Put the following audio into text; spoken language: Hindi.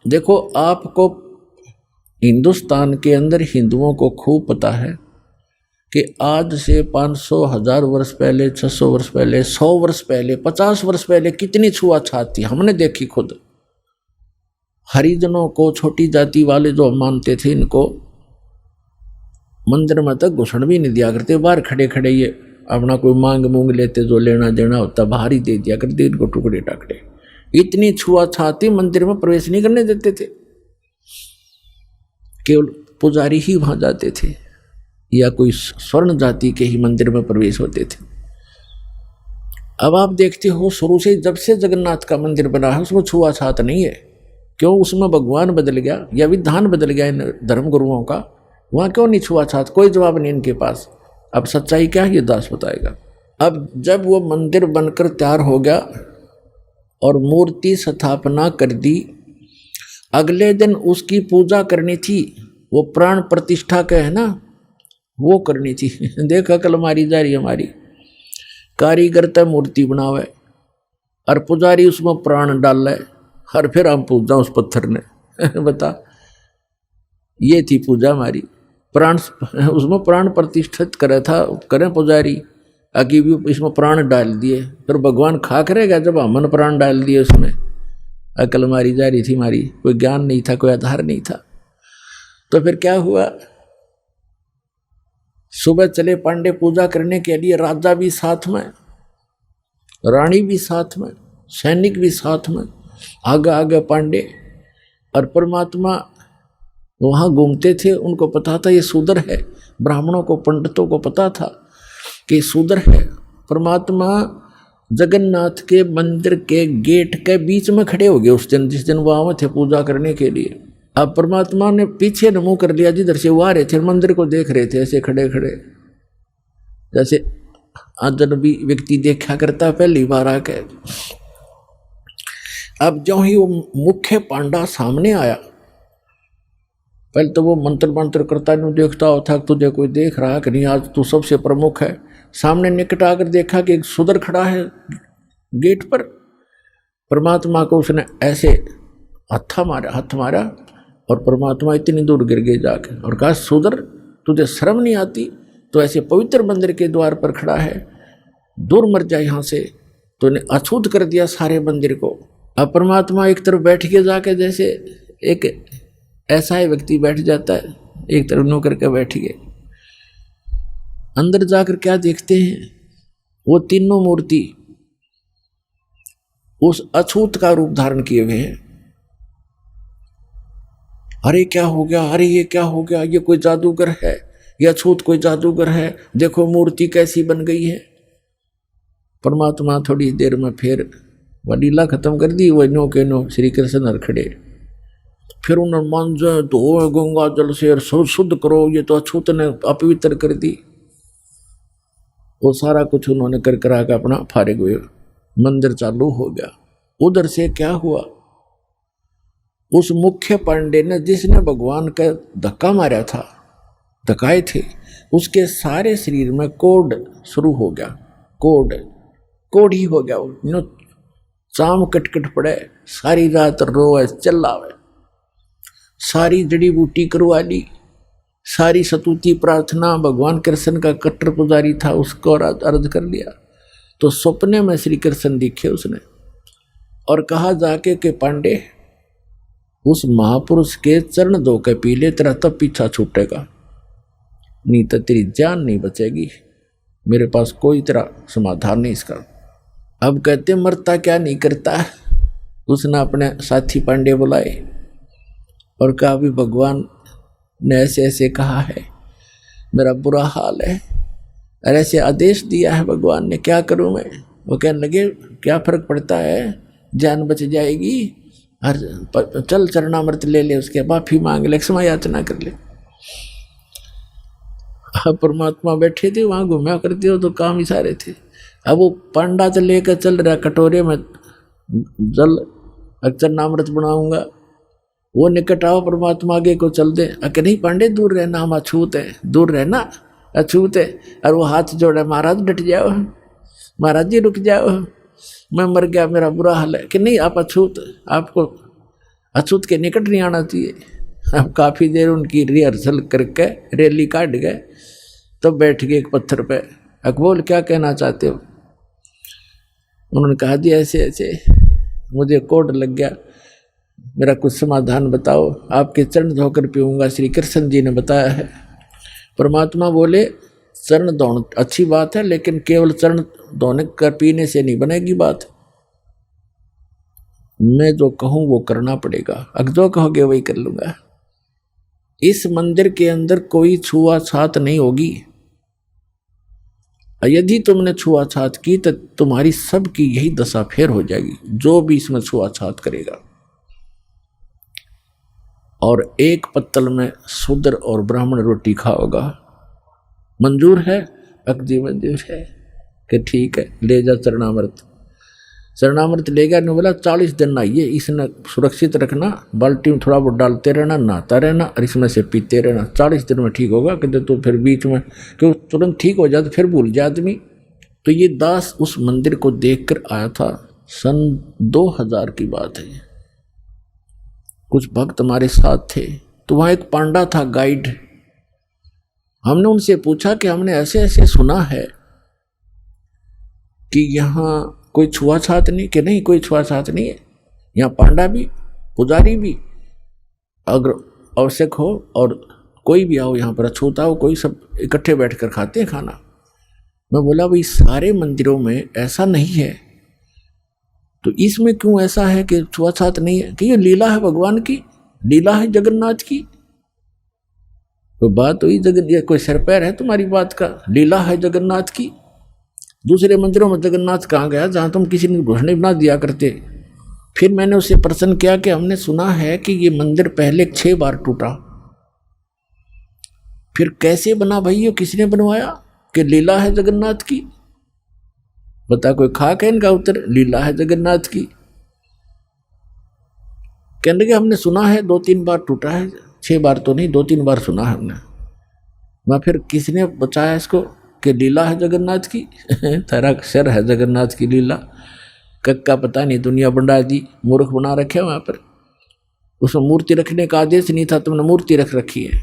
देखो, आपको हिंदुस्तान के अंदर हिंदुओं को खूब पता है कि आज से 500 1000 वर्ष पहले, 600 वर्ष पहले, 100 वर्ष पहले, 50 वर्ष पहले कितनी छुआछात थी, हमने देखी खुद। हरिजनों को, छोटी जाति वाले जो मानते थे, इनको मंदिर में तक घुसण भी नहीं दिया करते। बाहर खड़े खड़े ये अपना कोई मांग मूंग लेते, जो लेना देना होता बाहर ही दे दिया करते इनको, टुकड़े टाकड़े। इतनी छुआछात थी, मंदिर में प्रवेश नहीं करने देते थे। केवल पुजारी ही वहां जाते थे या कोई स्वर्ण जाति के ही मंदिर में प्रवेश होते थे। अब आप देखते हो, शुरू से जब से जगन्नाथ का मंदिर बना है उसमें छुआछात नहीं है। क्यों? उसमें भगवान बदल गया या विधान बदल गया इन धर्म गुरुओं का। वहां क्यों नहीं छुआछात? कोई जवाब नहीं इनके पास। अब सच्चाई क्या है ये दास बताएगा। अब जब वो मंदिर बनकर तैयार हो गया और मूर्ति स्थापना कर दी, अगले दिन उसकी पूजा करनी थी। वो प्राण प्रतिष्ठा का है ना, वो करनी थी। देख अकल मारी जा रही हमारी। कारीगर तो मूर्ति बनावे और पुजारी उसमें प्राण डाल है और फिर हम पूजा उस पत्थर ने। बता, ये थी पूजा हमारी। प्राण उसमें प्राण प्रतिष्ठित करे था, करें पुजारी, आगे भी इसमें प्राण डाल दिए, फिर भगवान खा करेगा जब हमने प्राण डाल दिए उसमें। अकल मारी जा रही थी हमारी, कोई ज्ञान नहीं था, कोई आधार नहीं था। तो फिर क्या हुआ, सुबह चले पांडे पूजा करने के लिए, राजा भी साथ में, रानी भी साथ में, सैनिक भी साथ में, आगे आगे पांडे। और परमात्मा वहाँ घूमते थे, उनको पता था ये शूद्र है। ब्राह्मणों को, पंडितों को पता था कि शूद्र है। परमात्मा जगन्नाथ के मंदिर के गेट के बीच में खड़े हो गए उस दिन, जिस दिन वहाँ थे पूजा करने के लिए। अब परमात्मा ने पीछे न मुँह कर लिया, जिधर से वो आ रहे थे, मंदिर को देख रहे थे ऐसे खड़े खड़े, जैसे अजनबी व्यक्ति देखा करता पहली बार आके। अब जो ही वो मुख्य पांडा सामने आया, पहले तो वो मंत्र करता नहीं देखता होता, तुझे कोई देख रहा कि नहीं, आज तू सबसे प्रमुख है। सामने निकट आकर देखा कि एक शूद्र खड़ा है गेट पर। परमात्मा को उसने ऐसे हाथ मारा और परमात्मा इतनी दूर गिर गए जाके और कहा, शूद्र तुझे शर्म नहीं आती? तो ऐसे पवित्र मंदिर के द्वार पर खड़ा है, दूर मर जाए यहाँ से। तो ने अछूत कर दिया सारे मंदिर को। अब परमात्मा एक तरफ बैठ के जाके, जैसे एक ऐसा ही व्यक्ति बैठ जाता है, एक तरफ नो करके बैठ गए। अंदर जाकर क्या देखते हैं, वो तीनों मूर्ति उस अछूत का रूप धारण किए हुए हैं। अरे क्या हो गया, अरे ये क्या हो गया, ये कोई जादूगर है, ये अछूत कोई जादूगर है, देखो मूर्ति कैसी बन गई है। परमात्मा थोड़ी देर में फिर वह लीला खत्म कर दी। वो नो के नो श्री कृष्ण खड़े, फिर उन्होंने मांझे धो गंगा जल से शुद्ध करो, ये तो अछूत ने अपवित्र कर दी। वो सारा कुछ उन्होंने कर करा के अपना फारिग हुए, मंदिर चालू हो गया। उधर से क्या हुआ, उस मुख्य पांडे ने, जिसने भगवान का धक्का मारा था, धक्काए थे, उसके सारे शरीर में कोढ़ शुरू हो गया। कोढ़ ही हो गया। वो चाम कटकट पड़े, सारी रात रोए चिल्लावे, सारी जड़ी बूटी करवा ली, सारी सतुति प्रार्थना। भगवान कृष्ण का कट्टर पुजारी था, उसको अर्ज कर लिया। तो सपने में श्री कृष्ण दिखे उसने और कहा जाके कि पांडे, उस महापुरुष के चरण धो के पी ले, तेरा तब पीछा छूटेगा, नहीं तो तेरी जान नहीं बचेगी। मेरे पास कोई तेरा समाधान नहीं इसका। अब कहते मरता क्या नहीं करता। उसने अपने साथी पांडे बुलाए और कहा, भी भगवान ने ऐसे ऐसे कहा है, मेरा बुरा हाल है, और ऐसे आदेश दिया है भगवान ने, क्या करूं मैं। वो कहने लगे, क्या फर्क पड़ता है, जान बच जाएगी, और चल चरणामृत ले ले, उसके माफी मांग ले, क्षमा याचना कर ले। परमात्मा बैठे थे वहां, घूमा करते हो तो काम ही सारे थे। अब वो पांडा तो लेकर चल रहा कटोरे में जल, चरणामृत बनाऊंगा। वो निकट आओ, परमात्मा आगे को चल दे। अके नहीं पांडे, दूर रहना, हम अछूत है, दूर रहना, अछूत है। और वो हाथ जोड़े, महाराज डट जाओ, महाराज जी रुक जाओ, मैं मर गया, मेरा बुरा हाल है। कि नहीं, आप अछूत, आपको अछूत के निकट नहीं आना चाहिए। अब काफ़ी देर उनकी रिहर्सल करके रैली काट गए, तो बैठ गए एक पत्थर पे। अकबोल क्या कहना चाहते हो? उन्होंने कहा जी ऐसे ऐसे मुझे कोड लग गया, मेरा कुछ समाधान बताओ। आपके चरण धोकर पीऊँगा, श्री कृष्ण जी ने बताया है। परमात्मा बोले चरण धोना अच्छी बात है, लेकिन केवल चरण धोने कर पीने से नहीं बनेगी बात। मैं जो कहूँ वो करना पड़ेगा, अगर जो कहोगे वही कर लूँगा। इस मंदिर के अंदर कोई छुआछात नहीं होगी। यदि तुमने छुआछात की तो तुम्हारी सबकी यही दशा फेर हो जाएगी, जो भी इसमें छुआछात करेगा। और एक पत्तल में शूद्र और ब्राह्मण रोटी खाओगा। मंजूर है? अकजी मंजूर है कि ठीक है, ले जा चरणामृत। चरणामृत ले गया। ने बोला 40 दिन नहाइए, इसने सुरक्षित रखना, बाल्टी में थोड़ा बहुत डालते रहना, नहाता रहना और इसमें से पीते रहना। 40 दिन में ठीक होगा। कहते तो फिर बीच में क्यों तुरंत ठीक हो जाए तो फिर भूल जाए आदमी। तो ये दास उस मंदिर को देख कर आया था, सन 2000 की बात है। कुछ भक्त हमारे साथ थे, तो वहाँ एक पांडा था गाइड। हमने उनसे पूछा कि हमने ऐसे ऐसे सुना है कि यहाँ कोई छुआछात नहीं, कि नहीं कोई छुआछात नहीं है, यहाँ पांडा भी पुजारी भी अगर आवश्यक हो और कोई भी आओ यहाँ पर अछूता हो, कोई सब इकट्ठे बैठकर खाते हैं खाना। मैं बोला भाई सारे मंदिरों में ऐसा नहीं है, तो इसमें क्यों ऐसा है कि छुआछात नहीं है? कि ये लीला है भगवान की, लीला है जगन्नाथ की। तो बात हुई ये कोई सिर पैर है तुम्हारी बात का? लीला है जगन्नाथ की। दूसरे मंदिरों में जगन्नाथ कहाँ गया जहाँ तुम किसी ने घोषणा बना दिया करते? फिर मैंने उससे प्रश्न किया कि हमने सुना है कि ये मंदिर पहले 6 बार टूटा, फिर कैसे बना भाई, ये किसने बनवाया? कि लीला है जगन्नाथ की। बता कोई खाक है इनका उत्तर? लीला है जगन्नाथ की। कहने लगे हमने सुना है 2-3 बार टूटा है, 6 बार तो नहीं, 2-3 बार सुना है हमने। मैं फिर किसने बचाया इसको कि लीला है जगन्नाथ की? तेरा सर है जगन्नाथ की लीला। कक्का पता नहीं दुनिया बंडा दी मूर्ख बना रखे वहाँ पर। उसमें मूर्ति रखने का आदेश नहीं था, तुमने मूर्ति रख रखी है।